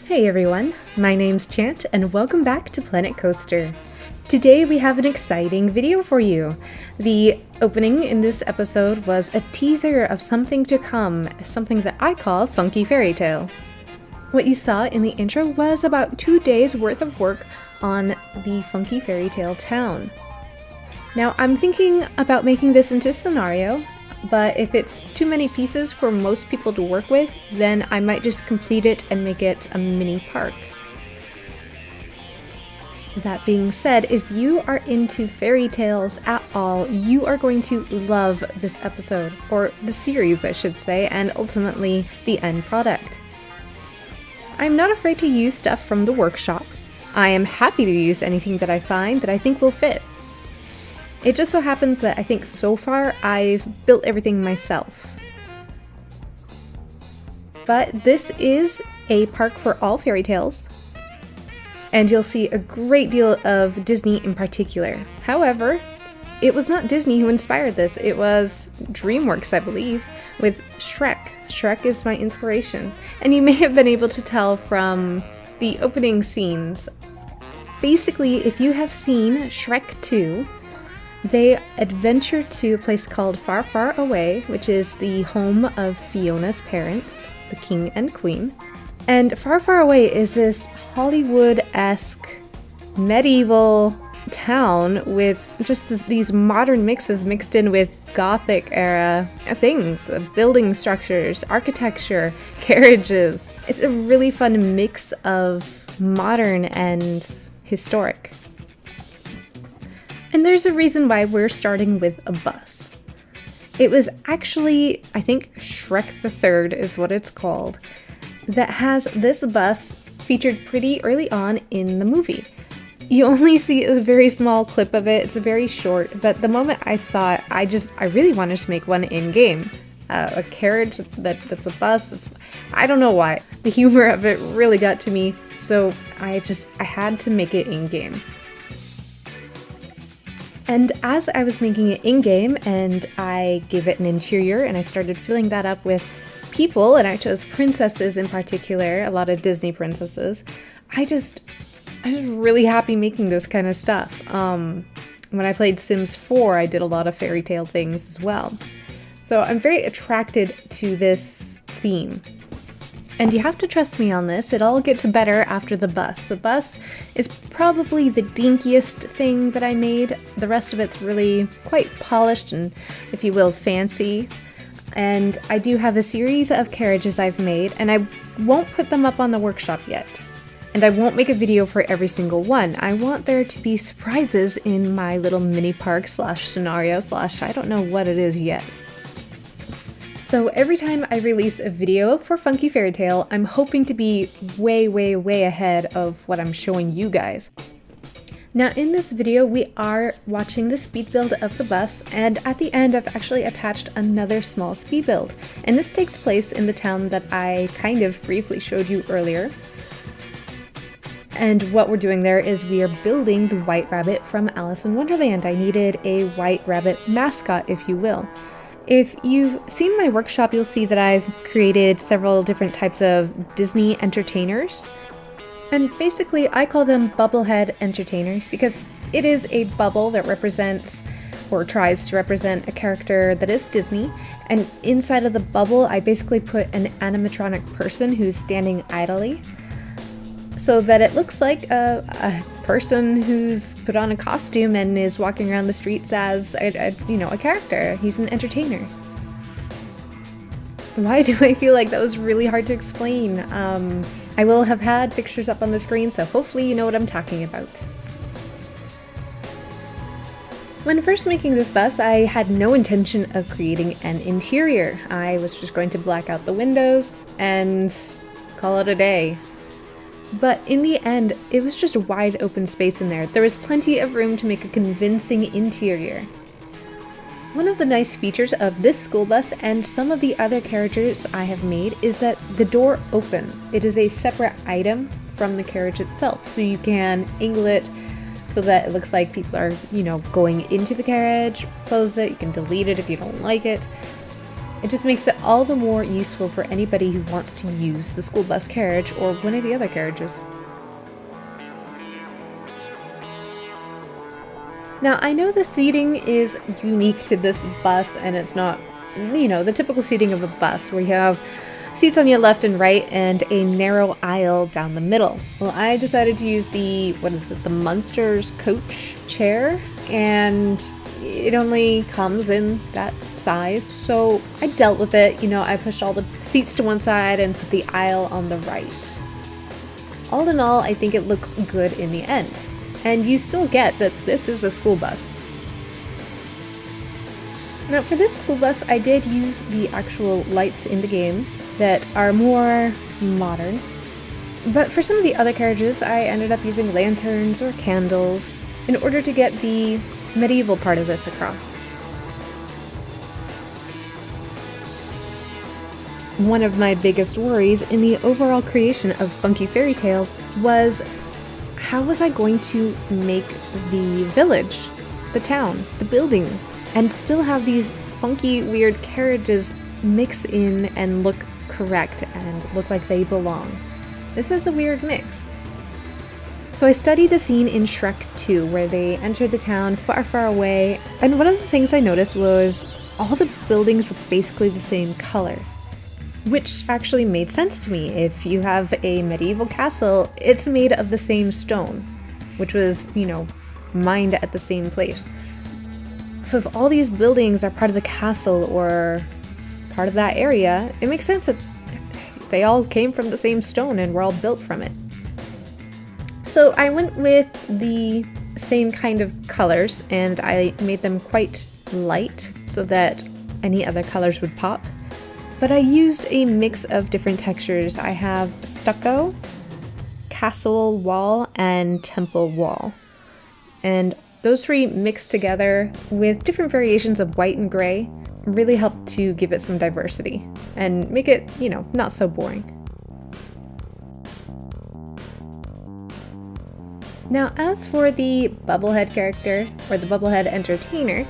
Hey everyone, my name's Chant and welcome back to Planet Coaster. Today we have an exciting video for you. The opening in this episode was a teaser of something to come, something that I call Funky Fairytale. What you saw in the intro was about 2 days worth of work on the Funky Fairytale town. Now I'm thinking about making this into a scenario, but if it's too many pieces for most people to work with, then I might just complete it and make it a mini park. That being said, if you are into fairy tales at all, you are going to love this episode, or the series I should say, and ultimately the end product. I'm not afraid to use stuff from the workshop. I am happy to use anything that I find that I think will fit. It just so happens that I think so far I've built everything myself. But this is a park for all fairy tales, and you'll see a great deal of Disney in particular. However, it was not Disney who inspired this, it was DreamWorks, I believe, with Shrek. Shrek is my inspiration, and you may have been able to tell from the opening scenes. Basically, if you have seen Shrek 2, they adventure to a place called Far, Far Away, which is the home of Fiona's parents, the king and queen. And Far, Far Away is this Hollywood-esque medieval town with just these modern mixes mixed in with Gothic era things, building structures, architecture, carriages. It's a really fun mix of modern and historic. And there's a reason why we're starting with a bus. It was actually, I think Shrek the Third is what it's called, that has this bus featured pretty early on in the movie. You only see a very small clip of it, it's very short, but the moment I saw it, I really wanted to make one in-game. A carriage that's a bus, I don't know why. The humor of it really got to me, so I had to make it in-game. And as I was making it in-game and I gave it an interior and I started filling that up with people, and I chose princesses in particular, a lot of Disney princesses, I was really happy making this kind of stuff. When I played Sims 4, I did a lot of fairy tale things as well. So I'm very attracted to this theme. And you have to trust me on this, it all gets better after the bus. The bus is probably the dinkiest thing that I made. The rest of it's really quite polished and, if you will, fancy. And I do have a series of carriages I've made, and I won't put them up on the workshop yet. And I won't make a video for every single one. I want there to be surprises in my little mini park slash scenario slash I don't know what it is yet. So every time I release a video for Funky Fairytale, I'm hoping to be way, way, way ahead of what I'm showing you guys. Now in this video, we are watching the speed build of the bus, and at the end I've actually attached another small speed build. And this takes place in the town that I kind of briefly showed you earlier. And what we're doing there is we are building the White Rabbit from Alice in Wonderland. I needed a White Rabbit mascot, if you will. If you've seen my workshop, you'll see that I've created several different types of Disney entertainers. And basically, I call them bubblehead entertainers because it is a bubble that represents, or tries to represent, a character that is Disney. And inside of the bubble, I basically put an animatronic person who's standing idly, so that it looks like a person who's put on a costume and is walking around the streets as a character. He's an entertainer. Why do I feel like that was really hard to explain? I will have had pictures up on the screen, so hopefully you know what I'm talking about. When first making this bus, I had no intention of creating an interior. I was just going to black out the windows and call it a day. But in the end, it was just wide open space in there. There was plenty of room to make a convincing interior. One of the nice features of this school bus and some of the other carriages I have made is that the door opens. It is a separate item from the carriage itself, so you can angle it so that it looks like people are, going into the carriage, close it, you can delete it if you don't like it. It just makes it all the more useful for anybody who wants to use the school bus carriage or one of the other carriages. Now, I know the seating is unique to this bus and it's not, the typical seating of a bus where you have seats on your left and right and a narrow aisle down the middle. Well, I decided to use the Munsters coach chair, and it only comes in that size, so I dealt with it. I pushed all the seats to one side and put the aisle on the right. All in all, I think it looks good in the end. And you still get that this is a school bus. Now for this school bus, I did use the actual lights in the game that are more modern. But for some of the other carriages, I ended up using lanterns or candles in order to get the medieval part of this across. One of my biggest worries in the overall creation of Funky Fairytale was, how was I going to make the village, the town, the buildings, and still have these funky, weird carriages mix in and look correct and look like they belong? This is a weird mix. So I studied the scene in Shrek 2 where they enter the town far, far away, and one of the things I noticed was all the buildings were basically the same color. Which actually made sense to me. If you have a medieval castle, it's made of the same stone, which was, mined at the same place. So if all these buildings are part of the castle or part of that area, it makes sense that they all came from the same stone and were all built from it. So I went with the same kind of colors and I made them quite light so that any other colors would pop. But I used a mix of different textures. I have stucco, castle wall, and temple wall. And those three mixed together with different variations of white and gray really helped to give it some diversity and make it, not so boring. Now, as for the Bubblehead character, or the Bubblehead entertainer,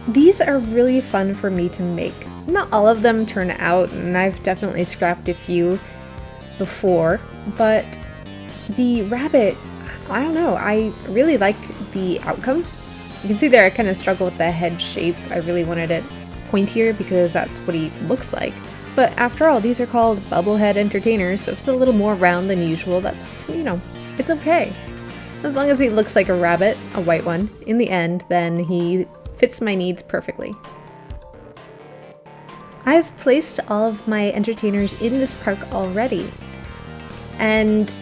these are really fun for me to make. Not all of them turn out, and I've definitely scrapped a few before, but the rabbit, I don't know, I really like the outcome. You can see there I kind of struggle with the head shape. I really wanted it pointier because that's what he looks like. But after all, these are called Bubblehead entertainers, so if it's a little more round than usual, that's, it's okay. As long as he looks like a rabbit, a white one, in the end, then he fits my needs perfectly. I've placed all of my entertainers in this park already, and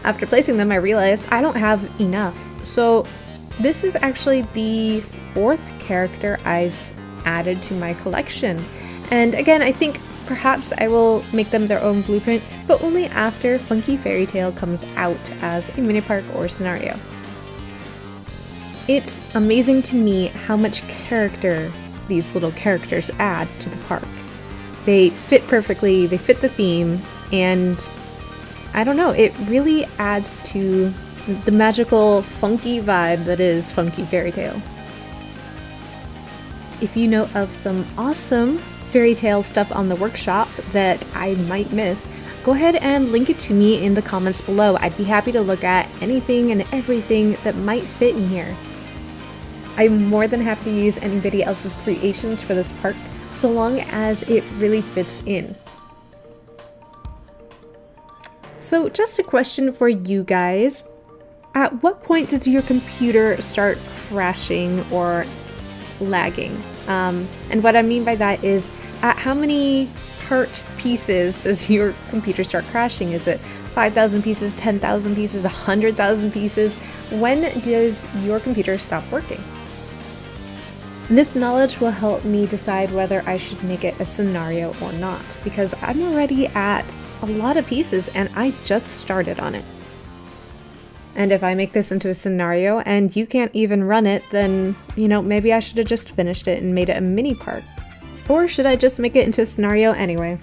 after placing them I realized I don't have enough. So this is actually the 4th character I've added to my collection, and again I think perhaps I will make them their own blueprint, but only after Funky Fairytale comes out as a mini park or scenario. It's amazing to me how much character these little characters add to the park. They fit perfectly, they fit the theme, and I don't know, it really adds to the magical, funky vibe that is Funky Fairytale. If you know of some awesome fairy tale stuff on the workshop that I might miss, go ahead and link it to me in the comments below. I'd be happy to look at anything and everything that might fit in here. I'm more than happy to use anybody else's creations for this park, so long as it really fits in. So just a question for you guys. At what point does your computer start crashing or lagging? And what I mean by that is, at how many part pieces does your computer start crashing? Is it 5,000 pieces, 10,000 pieces, 100,000 pieces? When does your computer stop working? This knowledge will help me decide whether I should make it a scenario or not, because I'm already at a lot of pieces and I just started on it. And if I make this into a scenario and you can't even run it, then, maybe I should have just finished it and made it a mini park. Or should I just make it into a scenario anyway?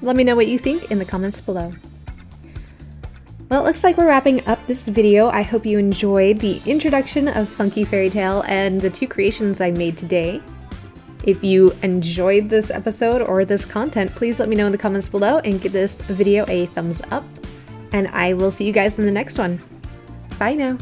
Let me know what you think in the comments below. Well, it looks like we're wrapping up this video. I hope you enjoyed the introduction of Funky Fairytale and the 2 creations I made today. If you enjoyed this episode or this content, please let me know in the comments below and give this video a thumbs up. And I will see you guys in the next one. Bye now.